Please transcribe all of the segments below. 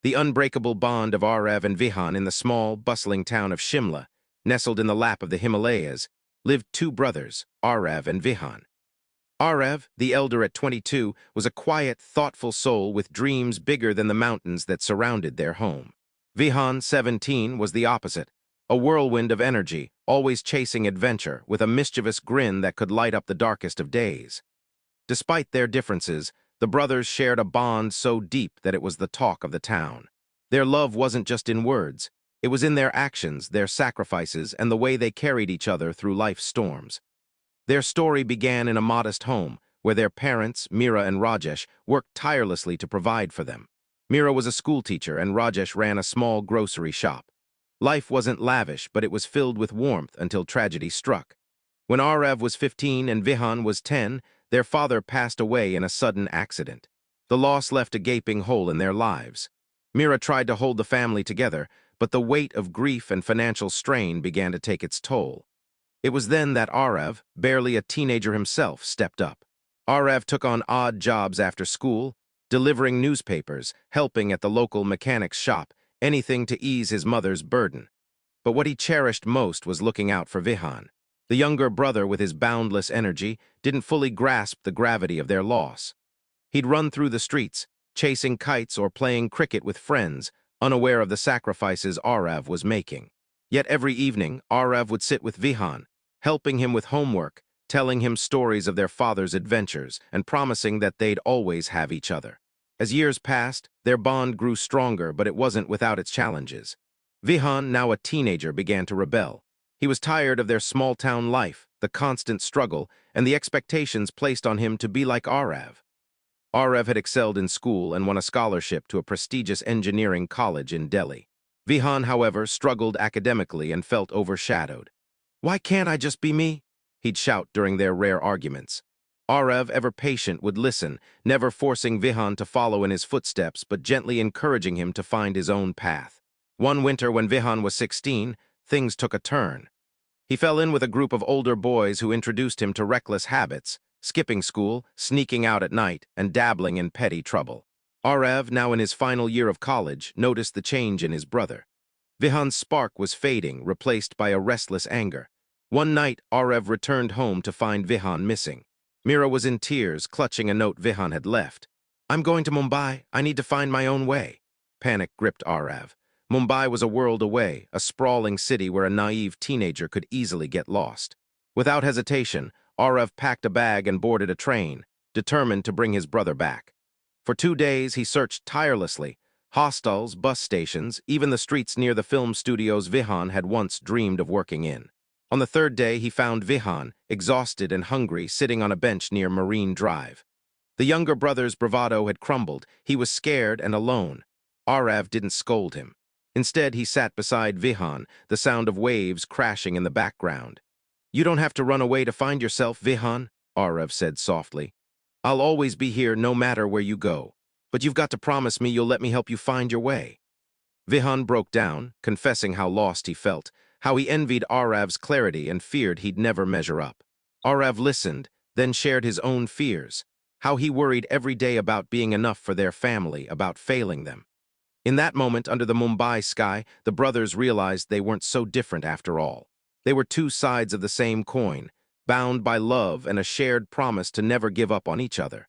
the unbreakable bond of Aarav and Vihaan in the small, bustling town of Shimla, nestled in the lap of the Himalayas, lived two brothers, Aarav and Vihaan. Aarav, the elder at 22, was a quiet, thoughtful soul with dreams bigger than the mountains that surrounded their home. Vihaan, 17, was the opposite, a whirlwind of energy, always chasing adventure, with a mischievous grin that could light up the darkest of days. Despite their differences, the brothers shared a bond so deep that it was the talk of the town. Their love wasn't just in words, it was in their actions, their sacrifices, and the way they carried each other through life's storms. Their story began in a modest home, where their parents, Mira and Rajesh, worked tirelessly to provide for them. Mira was a schoolteacher and Rajesh ran a small grocery shop. Life wasn't lavish, but it was filled with warmth until tragedy struck. When Aarav was 15 and Vihaan was 10, their father passed away in a sudden accident. The loss left a gaping hole in their lives. Mira tried to hold the family together, but the weight of grief and financial strain began to take its toll. It was then that Aarav, barely a teenager himself, stepped up. Aarav took on odd jobs after school, delivering newspapers, helping at the local mechanic's shop, anything to ease his mother's burden. But what he cherished most was looking out for Vihaan. The younger brother, with his boundless energy, didn't fully grasp the gravity of their loss. He'd run through the streets, chasing kites or playing cricket with friends, unaware of the sacrifices Aarav was making. Yet every evening, Aarav would sit with Vihaan, helping him with homework, telling him stories of their father's adventures, and promising that they'd always have each other. As years passed, their bond grew stronger, but it wasn't without its challenges. Vihaan, now a teenager, began to rebel. He was tired of their small-town life, the constant struggle, and the expectations placed on him to be like Aarav. Aarav had excelled in school and won a scholarship to a prestigious engineering college in Delhi. Vihaan, however, struggled academically and felt overshadowed. "Why can't I just be me?" he'd shout during their rare arguments. Aarav, ever patient, would listen, never forcing Vihaan to follow in his footsteps, but gently encouraging him to find his own path. One winter when Vihaan was 16, things took a turn. He fell in with a group of older boys who introduced him to reckless habits, skipping school, sneaking out at night, and dabbling in petty trouble. Aarav, now in his final year of college, noticed the change in his brother. Vihaan's spark was fading, replaced by a restless anger. One night, Aarav returned home to find Vihaan missing. Mira was in tears, clutching a note Vihaan had left. "I'm going to Mumbai. I need to find my own way." Panic gripped Aarav. Mumbai was a world away, a sprawling city where a naive teenager could easily get lost. Without hesitation, Aarav packed a bag and boarded a train, determined to bring his brother back. For 2 days, he searched tirelessly. Hostels, bus stations, even the streets near the film studios Vihaan had once dreamed of working in. On the 3rd day, he found Vihaan, exhausted and hungry, sitting on a bench near Marine Drive. The younger brother's bravado had crumbled. He was scared and alone. Aarav didn't scold him. Instead, he sat beside Vihaan, the sound of waves crashing in the background. "You don't have to run away to find yourself, Vihaan," Aarav said softly. "I'll always be here no matter where you go. But you've got to promise me you'll let me help you find your way." Vihaan broke down, confessing how lost he felt, how he envied Aarav's clarity and feared he'd never measure up. Aarav listened, then shared his own fears, how he worried every day about being enough for their family, about failing them. In that moment, under the Mumbai sky, the brothers realized they weren't so different after all. They were two sides of the same coin, bound by love and a shared promise to never give up on each other.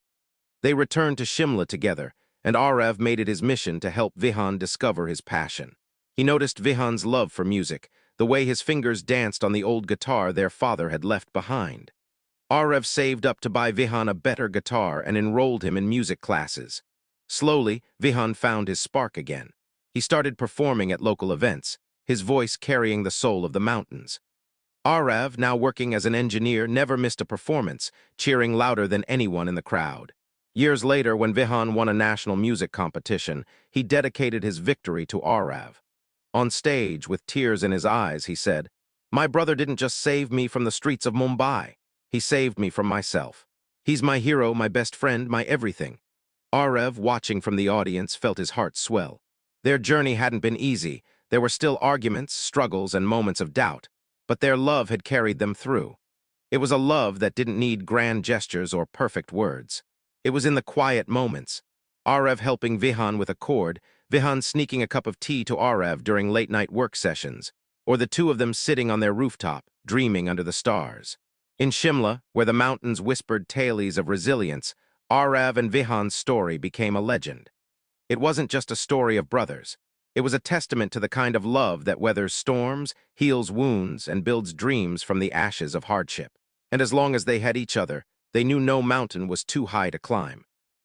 They returned to Shimla together, and Aarav made it his mission to help Vihaan discover his passion. He noticed Vihaan's love for music, the way his fingers danced on the old guitar their father had left behind. Aarav saved up to buy Vihaan a better guitar and enrolled him in music classes. Slowly, Vihaan found his spark again. He started performing at local events, his voice carrying the soul of the mountains. Aarav, now working as an engineer, never missed a performance, cheering louder than anyone in the crowd. Years later, when Vihaan won a national music competition, he dedicated his victory to Aarav. On stage, with tears in his eyes, he said, "My brother didn't just save me from the streets of Mumbai. He saved me from myself. He's my hero, my best friend, my everything." Aarav, watching from the audience, felt his heart swell. Their journey hadn't been easy. There were still arguments, struggles, and moments of doubt, but their love had carried them through. It was a love that didn't need grand gestures or perfect words. It was in the quiet moments. Aarav helping Vihaan with a chord, Vihaan sneaking a cup of tea to Aarav during late-night work sessions, or the two of them sitting on their rooftop, dreaming under the stars. In Shimla, where the mountains whispered tales of resilience, Aarav and Vihaan's story became a legend. It wasn't just a story of brothers. It was a testament to the kind of love that weathers storms, heals wounds, and builds dreams from the ashes of hardship. And as long as they had each other, they knew no mountain was too high to climb.